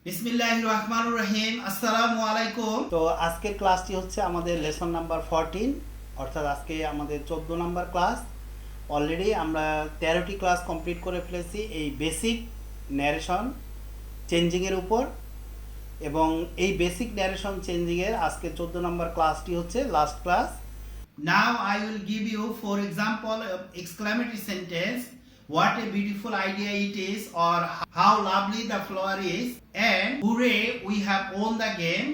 বিসমিল্লাহির রহমানির রহিম। আসসালামু আলাইকুম। তো আজকের ক্লাসটি হচ্ছে আমাদের লেসন নাম্বার 14, অর্থাৎ আজকে আমাদের 14 নাম্বার ক্লাস। অলরেডি আমরা 13টি ক্লাস কমপ্লিট করে ফেলেছি এই বেসিক ন্যারেশন চেঞ্জিংয়ের উপর, এবং এই বেসিক ন্যারেশন চেঞ্জিংয়ের আজকে 14 নাম্বার ক্লাসটি হচ্ছে last class. Now I will give you, for example, exclamatory sentence. What a beautiful idea it is, or how lovely the flower is, and hooray, we have won the game,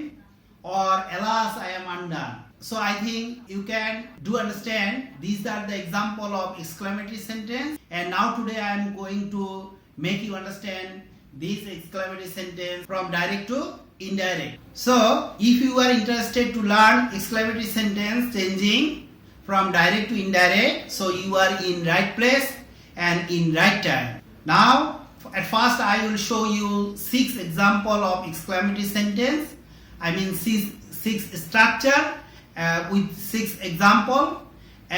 or alas, I am undone. So I think you can do understand these are the example of exclamatory sentence, and now today I am going to make you understand this exclamatory sentence from direct to indirect. So if you are interested to learn exclamatory sentence changing from direct to indirect, so you are in right place and in right time. Now at first I will show you 6 example of exclamatory sentence. I mean six structure with 6 example,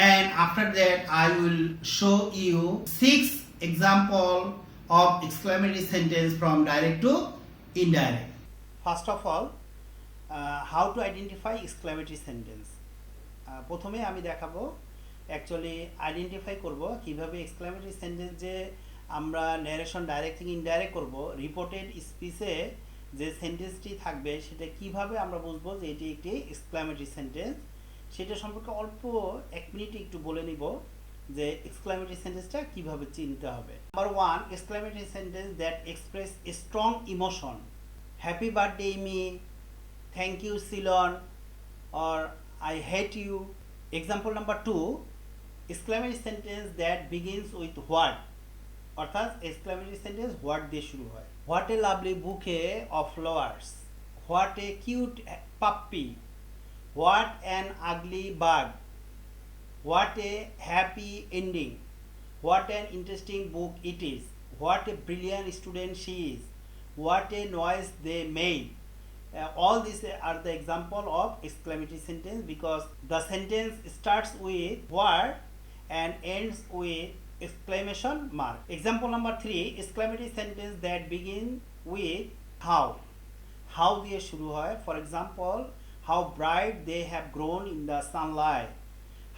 and after that I will show you 6 example of exclamatory sentence from direct to indirect. First of all, how to identify exclamatory sentence. প্রথমে আমি দেখাবো actually identify করব কিভাবে exclamatory sentence যে আমরা narration direct থেকে indirect করব, reported স্পিচে যে সেন্টেন্সটি থাকবে সেটা কিভাবে আমরা বুঝবো যে এটি একটি এক্সক্লেমেটরি সেন্টেন্স, সেটা সম্পর্কে অল্প 1 মিনিটে একটু বলে নিব যে এক্সক্লেমেটরি সেন্টেন্সটা কিভাবে চিনতে হবে। Number 1, exclamatory sentence that express strong emotion. Happy birthday me, thank you Ceylon, or I hate you. Example number 2, exclamatory sentence that begins with what, অর্থাৎ exclamatory sentence what দিয়ে শুরু হয়। What a lovely bouquet of flowers, what a cute puppy, what an ugly bug, what a happy ending, what an interesting book it is, what a brilliant student she is, what a noise they made. All these are the example of exclamatory sentence because the sentence starts with what and ends with exclamation mark. Example number 3, exclamatory sentence that begin with how. How দিয়ে শুরু হয়। For example, how bright they have grown in the sunlight,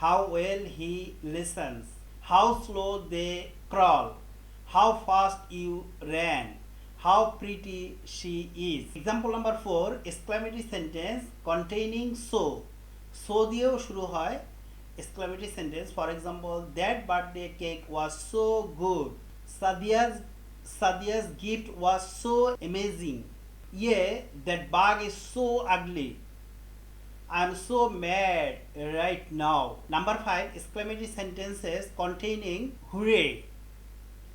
how well he listens, how slow they crawl, how fast you ran, how pretty she is. Example number 4, exclamatory sentence containing so. So দিয়েও শুরু হয় exclamatory sentence. For example, that birthday cake was so good. Sadia's gift was so amazing. Yeah, that bug is so ugly. I'm so mad right now. Number 5, exclamatory sentences containing hooray.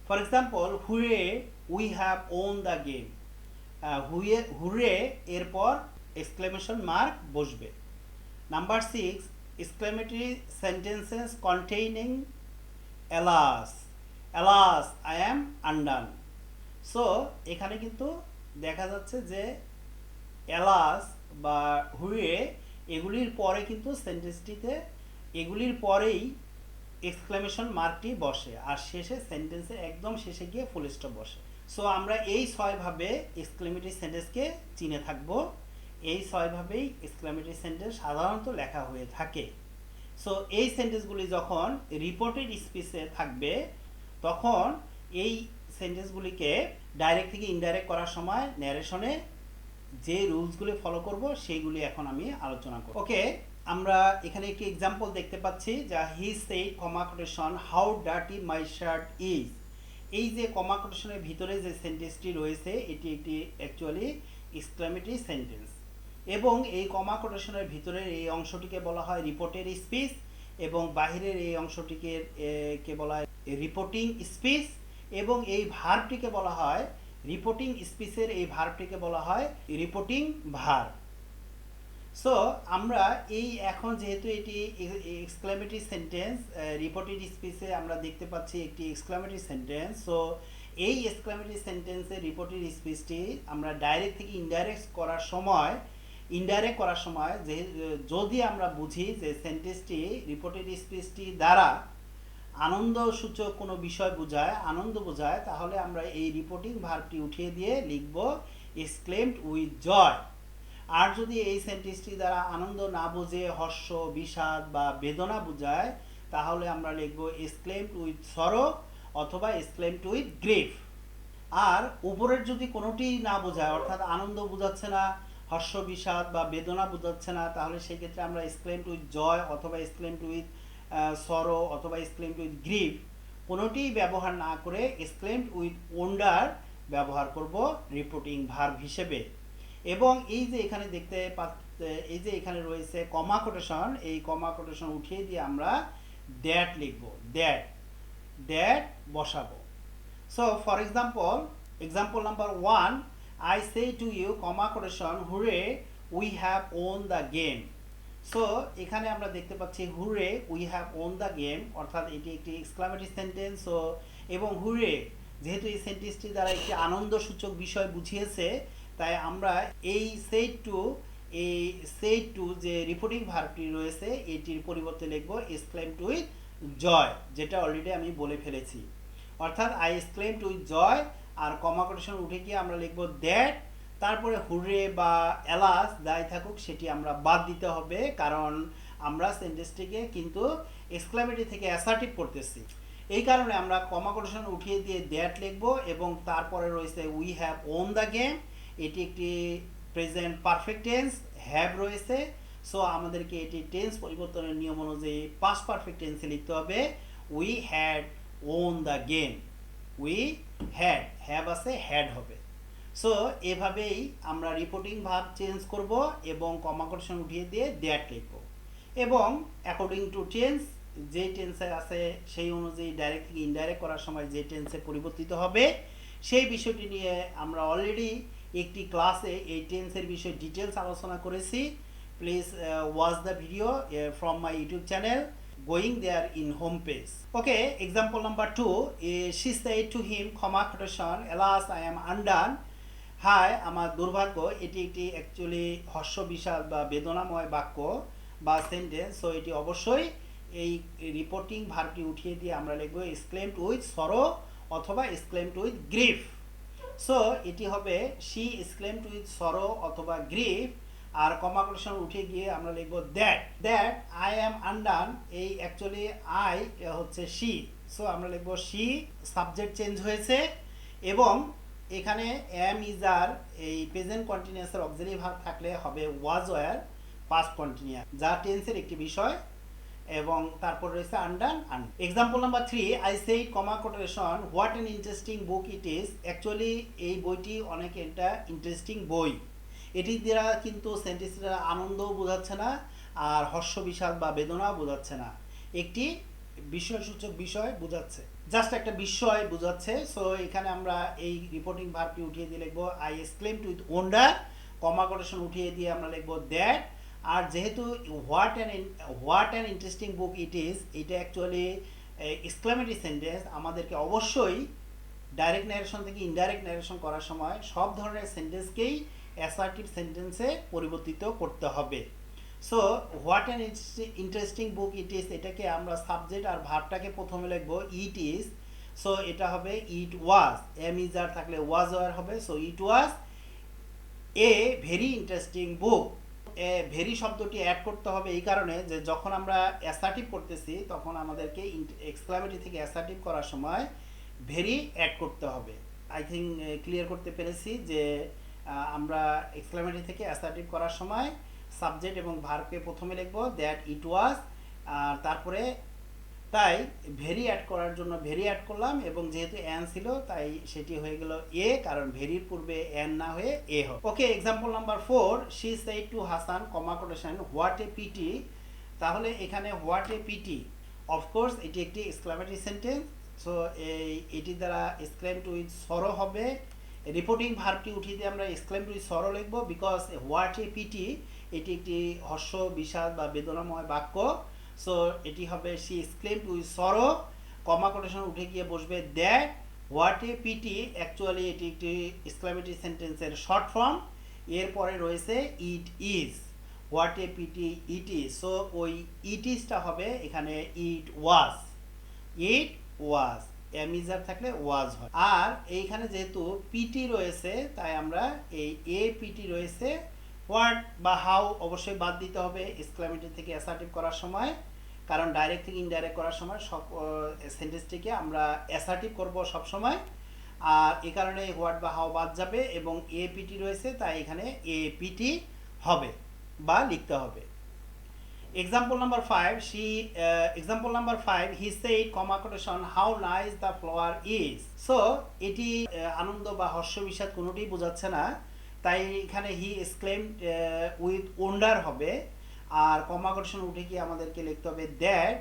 For example, hooray, we have won the game. Hooray এরপর exclamation mark বসবে। Number 6, exclamatory sentences containing alas. Alas, I am undone. So এখানে কিন্তু দেখা যাচ্ছে যে alas বা hooray এগুলির পরে কিন্তু সেন্টেন্সটিতে এগুলির পরেই এক্সক্লেমেশন মার্কটি বসে, আর শেষে সেন্টেন্সের একদম শেষে গিয়ে ফুল স্টপ বসে। সো আমরা এই 6 ভাবে এক্সক্লেমেটরি সেন্টেন্সকে চিনে থাকবো। এই 6 ভাবেই এক্সক্লেমেটরি সেন্টেন্স সাধারণত লেখা হয়ে থাকে। সো এই সেন্টেন্সগুলি যখন রিপোর্টেড স্পিচে থাকবে তখন এই সেন্টেন্সগুলিকে ডাইরেক্ট থেকে ইনডাইরেক্ট করার সময় ন্যারেশনে যে রুলসগুলি ফলো করব সেইগুলি এখন আমি আলোচনা করব। ওকে, আমরা এখানে একটি এক্সাম্পল দেখতে পাচ্ছি যা হি said comma quotation how dirty my shirt is. এই যে কমা কোটেশনের ভিতরে যে সেন্টেন্সটি রয়েছে এটি একটি অ্যাকচুয়ালি এক্সক্লেমেটরি সেন্টেন্স, এবং এই কমা কোটেশনের ভিতরের এই অংশটিকে বলা হয় রিপোর্টেড স্পিচ, এবং বাহিরের এই অংশটিকে কে বলা হয় রিপোর্টিং স্পিচ, এবং এই ভার্বটিকে বলা হয় রিপোর্টিং স্পিচের এই ভার্বটিকে বলা হয় রিপোর্টিং ভার্ব। সো আমরা এই এখন যেহেতু এটি এক্সক্লেমেটরি সেন্টেন্স, রিপোর্টেড স্পিচে আমরা দেখতে পাচ্ছি একটি এক্সক্লেমেটরি সেন্টেন্স। সো এই এক্সক্লেমেটরি সেন্টেন্সের রিপোর্টেড স্পিচটি আমরা ডাইরেক্ট থেকে ইনডাইরেক্ট করার সময় যে যদি আমরা বুঝি যে সেন্টেন্সটি রিপোর্টেড স্পিচটি দ্বারা আনন্দসূচক কোনো বিষয় বোঝায়, আনন্দ বোঝায়, তাহলে আমরা এই রিপোর্টিং ভার্বটি উঠিয়ে দিয়ে লিখব exclaimed with joy। আর যদি এই সেন্টেন্সটি দ্বারা আনন্দ না বুঝে হর্ষ, বিষাদ বা বেদনা বোঝায়, তাহলে আমরা লিখব exclaimed with sorrow অথবা exclaimed with grief। আর উপরের যদি কোনোটি না বোঝায়, অর্থাৎ আনন্দ বোঝাচ্ছে না, হর্ষ, বিষাদ বা বেদনা বোঝাচ্ছে না, তাহলে সেই ক্ষেত্রে আমরা exclaimed with joy অথবা exclaimed with sorrow অথবা exclaimed with grief কোনোটি ব্যবহার না করে exclaimed with wonder ব্যবহার করব রিপোর্টিং ভার্ব হিসেবে। এবং এই যে এখানে এই যে এখানে রয়েছে কমা কোটেশন, এই কমা কোটেশন উঠিয়ে দিয়ে আমরা দ্যাট লিখব, দ্যাট বসাবো। So for example number 1, I say to you, comma quotation, hooray, we have won the game। So এখানে আমরা দেখতে পাচ্ছি hooray, we have won the game, অর্থাৎ এটি একটি এক্সক্লামেটরি সেন্টেন্স। সো এবং হুরে যেহেতু এই সেন্টেন্সটি দ্বারা একটি আনন্দসূচক বিষয় বুঝিয়েছে, তাই আমরা এই সেই টু যে রিপোর্টিং ভার্বটি রয়েছে এটির পরিবর্তে লিখব এক্সক্লেমড উইথ জয়, যেটা অলরেডি আমি বলে ফেলেছি। অর্থাৎ আই এক্সক্লেমড উইথ জয়, আর কমা কোটেশন উঠে গিয়ে আমরা লিখব দ্যাট, তারপরে হুরে বা এলাস যাই থাকুক সেটি আমরা বাদ দিতে হবে, কারণ আমরা সেন্টেন্সটিকে কিন্তু এক্সক্লেমেটরি থেকে অ্যাসার্টিভ করতেছি। এই কারণে আমরা কমা কোটেশন উঠিয়ে দিয়ে দ্যাট লিখব এবং তারপরে রয়েছে we have won the game, এটি একটি প্রেজেন্ট পারফেক্ট টেন্স, হ্যাভ রয়েছে। সো আমাদেরকে এটি টেন্স পরিবর্তনের নিয়ম অনুযায়ী পাস্ট পারফেক্ট টেন্সে লিখতে হবে we had won the game, we had, have আছে হ্যাড হবে। সো এভাবেই আমরা রিপোর্টিং ভার্ব চেঞ্জ করব এবং কমা কোটেশন উঠিয়ে দিয়ে দ্যাট লিখব এবং অ্যাকর্ডিং টু টেন্স যে টেন্সে আছে সেই অনুযায়ী ডাইরেক্ট থেকে ইনডাইরেক্ট করার সময় যে টেন্সে পরিবর্তিত হবে সেই বিষয়টি নিয়ে আমরা অলরেডি একটি ক্লাসে এই টেন্সের বিষয়ে ডিটেলস আলোচনা করেছি। Please watch the video from my YouTube channel going there in home page. Okay, example number 2, she said to him, comma quotation, alas I am undone, হাই আমার দুর্ভাগ্য। এটি একটি অ্যাকচুয়ালি হর্ষ, বিষাদ বা বেদনাময় বাক্য বা সেন্টেন্স। সো এটি অবশ্যই এই রিপোর্টিং ভার্বটি উঠিয়ে দিয়ে আমরা লিখব এক্সক্লেমড উইথ সরো অথবা এক্সক্লেমড উইথ গ্রিফ। সো এটি হবে শি এক্সক্লেমড উইথ সরো অথবা গ্রিফ, আর কমা কোটেশন উঠে গিয়ে আমরা লিখব দ্যাট আই অ্যাম আনডান, এই অ্যাকচুয়ালি আই হচ্ছে শি, সো আমরা লিখব শি, সাবজেক্ট চেঞ্জ হয়েছে এবং এখানে এম ইজ আর এই প্রেজেন্ট কন্টিনিউয়াসের অক্সিলারি ভার্ব থাকলে হবে ওয়াজ ওয়্যার পাস্ট কন্টিনিউয়াস, যা টেন্সের একটি বিষয়, এবং তারপর রয়েছে under. Example number 3, I said comma quotation what an interesting book it is. Actually এই বইটি অনেক একটা ইন্টারেস্টিং বই, এটি দ্বারা কিন্তু সেন্টেন্সটা আনন্দও বোঝাচ্ছে না আর হর্ষ, বিষাদ বা বেদনাও বোঝাচ্ছে না, একটি বিস্ময়সূচক বিষয় বোঝাচ্ছে, জাস্ট একটা বিস্ময় বোঝাচ্ছে। সো এখানে আমরা এই রিপোর্টিং ভার্বটি উঠিয়ে দিয়ে লিখবো I exclaimed with wonder, comma quotation উঠিয়ে দিয়ে আমরা লিখবো দ্যাট। আর যেহেতু what an interesting book it is, এটা অ্যাকচুয়ালি এক্সক্লেমেটরি সেন্টেন্স, আমাদেরকে অবশ্যই ডাইরেক্ট ন্যারেশন থেকে ইনডাইরেক্ট ন্যারেশন করার সময় সব ধরনের সেন্টেন্সকেই অ্যাসার্টিভ সেন্টেন্সে পরিবর্তিত করতে হবে। So what an interesting book it is, এটাকে আমরা সাবজেক্ট আর ভার্বটাকে প্রথমে লিখবো ইট ইজ। সো এটা হবে ইট ওয়াজ, এম ইজ আর থাকলে ওয়াজ ওয়ার হবে। So it was a very interesting book. Very শব্দটি অ্যাড করতে হবে এই কারণে যে যখন আমরা অ্যাসার্টিভ করতেছি তখন আমাদেরকে এক্সক্লামেটরি থেকে অ্যাসার্টিভ করার সময় ভেরি অ্যাড করতে হবে। আই থিঙ্ক ক্লিয়ার করতে পেরেছি যে আমরা এক্সক্লামেটরি থেকে অ্যাসার্টিভ করার সময় সাবজেক্ট এবং ভার্বকে প্রথমে লিখব দ্যাট ইট ওয়াজ, আর তারপরে তাই ভেরি অ্যাড করার জন্য ভেরি অ্যাড করলাম এবং যেহেতু অ্যান ছিল তাই সেটি হয়ে গেল এ, কারণ ভেরির পূর্বে অ্যান না হয়ে এ হবে। Okay, example number 4, she said to Hasan comma quotation what a pity. তাহলে এখানে হোয়াট এ পিটি, অফকোর্স এটি একটি এক্সক্লামেটরি সেন্টেন্স। সো এটি দ্বারা এক্সক্লেমড উইথ সরো হবে। রিপোর্টিং ভার্বটি উঠিয়ে দিয়ে আমরা এক্সক্লেমড উইথ সরো লিখব, বিকজ হোয়াট এ পিটি এটি একটি হর্ষ, বিষাদ বা বেদনাময় বাক্য। সো এটি হবে she exclaimed with sorrow, comma quotation উঠে গিয়ে বসবে that. What a pity actually এটি একটি এক্সক্লেমেটরি সেন্টেন্সের শর্ট ফর্ম, এরপরে রয়েছে it is, what a pity it is. So ওই ইট ইজটা হবে এখানে ইট ওয়াজ, ইট ওয়াজ। এম ইজ আর থাকলে ওয়াজ হয়। আর এইখানে যেহেতু পিটি রয়েছে তাই আমরা এই এ পিটি রয়েছে, হোয়াট বা হাউ অবশ্যই বাদ দিতে হবে এক্সক্লেমেটরি থেকে অ্যাসার্টিভ করার সময়, কারণ ডাইরেক্ট থেকে ইনডাইরেক্ট করার সময় সব সেন্টেন্সটিকে আমরা অ্যাসার্টিভ করব সব সময়। আর এই কারণে হোয়াট বা হাউ বাদ যাবে এবং এ পিটি রয়েছে তাই এখানে এ পিটি হবে বা লিখতে হবে। Example number 5, he said, comma quotation, how nice the flower is. So এটি আনন্দ বা হর্ষ বিষাদ কোনোটি বোঝাচ্ছে না, তাই এখানে he exclaimed with wonder হবে। আর কমা কোটেশন উঠে গিয়ে আমাদেরকে লিখতে হবে that,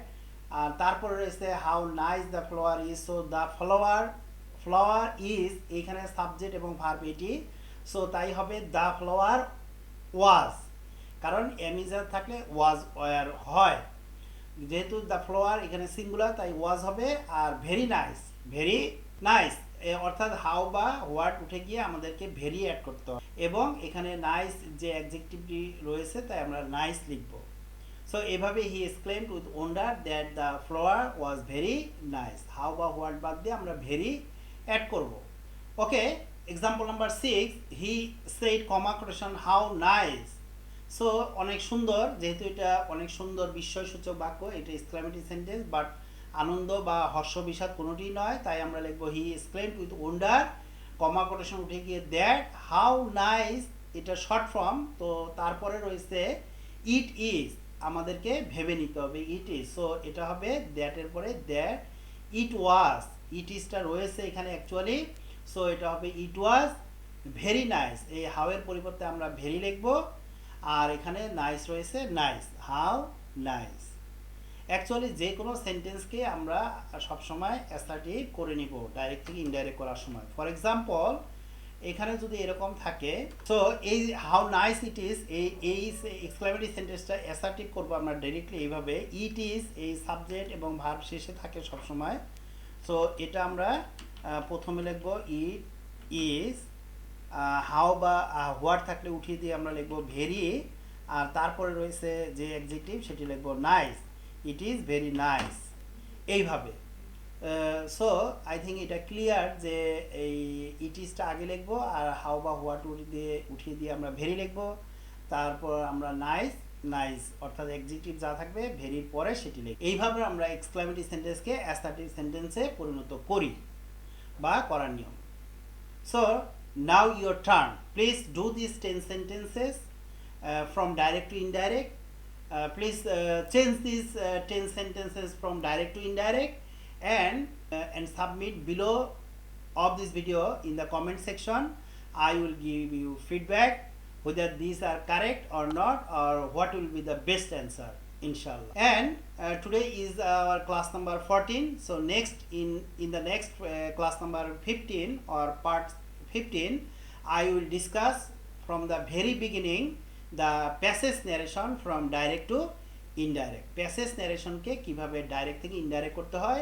আর তারপরে রয়েছে how nice the flower is. So the flower is এখানে সাবজেক্ট এবং ভার্ব এটি, সো তাই হবে the flower was, কারণ এমিজার থাকলে ওয়াজ ওয়ার হয়, যেহেতু দ্য ফ্লোয়ার এখানে সিঙ্গুলার তাই ওয়াজ হবে। আর ভেরি নাইস অর্থাৎ হাউ বা হোয়াট উঠে গিয়ে আমাদেরকে ভেরি অ্যাড করতে হবে এবং এখানে নাইস যে অ্যাডজেক্টিভটি রয়েছে তাই আমরা নাইস লিখব। সো এভাবে he exclaimed with wonder that the flower was very nice, how বা হোয়াট বাদ দিয়ে আমরা ভেরি অ্যাড করব। Okay, example number 6, he said comma quotation how nice. So অনেক সুন্দর, যেহেতু এটা অনেক সুন্দর বিস্ময়সূচক বাক্য, এটা এক্সক্লেমেটরি সেন্টেন্স, বাট আনন্দ বা হর্ষ বিষাদ কোনোটি নয়, তাই আমরা লিখবো he exclaimed with wonder, comma quotation উঠে গিয়ে দ্যাট হাউ নাইস, এটা শর্ট ফর্ম, তো তারপরে রয়েছে ইট ইজ, আমাদেরকে ভেবে নিতে হবে ইট ইজ, সো এটা হবে দ্যাটের পরে দ্যাট, ইট ওয়াজ, ইট ইজটা রয়েছে এখানে অ্যাকচুয়ালি, সো এটা হবে ইট ওয়াজ ভেরি নাইস, এই হাউ এর পরিবর্তে আমরা ভেরি লিখবো। আর এখানে নাইস রয়েছে নাইস, হাউ নাইস। অ্যাকচুয়ালি যে কোনো সেন্টেন্সকে আমরা সবসময় অ্যাসার্টিভ করে নিব ডাইরেক্ট থেকে ইনডাইরেক্ট করার সময়। ফর এক্সাম্পল এখানে যদি এরকম থাকে, সো এই হাউ নাইস ইট ইজ, এই এক্সক্লেমেটরি সেন্টেন্সটা অ্যাসার্টিভ করবো আমরা ডাইরেক্টলি এইভাবে, ইট ইজ এই সাবজেক্ট এবং ভার্ব শেষে থাকে সবসময়, সো এটা আমরা প্রথমে লিখবো ইট ইজ, হাউ বা হোয়াট থাকলে উঠিয়ে দিয়ে আমরা লিখবো ভেরি, আর তারপরে রয়েছে যে অ্যাডজেক্টিভ সেটি লিখবো nice, it is very nice, এইভাবে। সো আই থিঙ্ক এটা ক্লিয়ার যে এই ইট ইজটা আগে লিখবো আর হাউ বা হোয়াট উঠিয়ে দিয়ে আমরা ভেরি লিখবো, তারপর আমরা নাইস অর্থাৎ অ্যাডজেক্টিভ যা থাকবে ভেরির পরে সেটি লিখব। এইভাবে আমরা এক্সক্লেমেটরি সেন্টেন্সকে অ্যাসার্টিভ সেন্টেন্সে পরিণত করি বা করার নিয়ম। So now your turn. Please do these 10 sentences from direct to indirect. Please change these 10 sentences from direct to indirect and submit below of this video in the comment section. I will give you feedback whether these are correct or not, or what will be the best answer, inshallah. And today is our class number 14. So next in the next class number 15 or part 15, I will discuss from the very beginning the passage narration from direct to indirect. Passage narration কে কিভাবে direct থেকে indirect করতে হয়।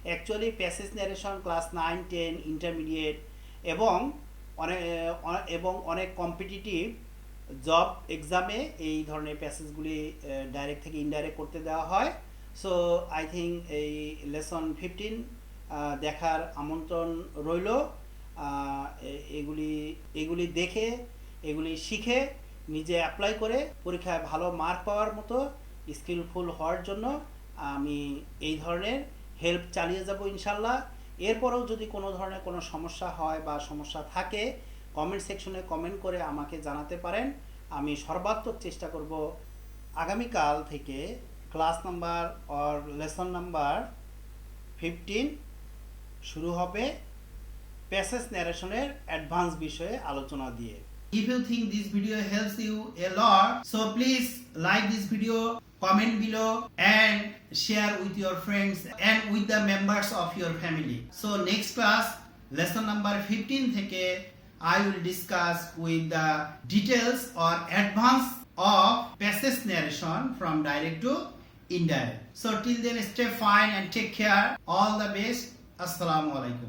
Actually passage narration class 9, 10 intermediate এবং অনেক competitive job এক্সামে এই ধরনের প্যাসেজগুলি direct থেকে ইনডাইরেক্ট করতে দেওয়া হয়। সো আই থিঙ্ক এই লেসন 15 দেখার আমন্ত্রণ রইল। এগুলি দেখে এগুলি শিখে নিজে অ্যাপ্লাই করে পরীক্ষায় ভালো মার্ক পাওয়ার মতো স্কিলফুল হওয়ার জন্য আমি এই ধরনের হেল্প চালিয়ে যাব ইনশাল্লাহ। এরপরেও যদি কোনো ধরনের কোনো সমস্যা হয় বা সমস্যা থাকে কমেন্ট সেকশনে কমেন্ট করে আমাকে জানাতে পারেন। আমি সর্বাত্মক চেষ্টা করব আগামীকাল থেকে class number or lesson number 15 শুরু হবে প্যাসেজ ন্যারেশনের অ্যাডভান্স বিষয়ে আলোচনা দিয়ে। If you think this video helps you a lot, so please like this video, comment below and share with your friends and with the members of your family. So next class lesson number 15 থেকে I will discuss with the details or advance of passage narration from direct to indirect. So till then stay fine and take care. All the best. Assalamu alaikum.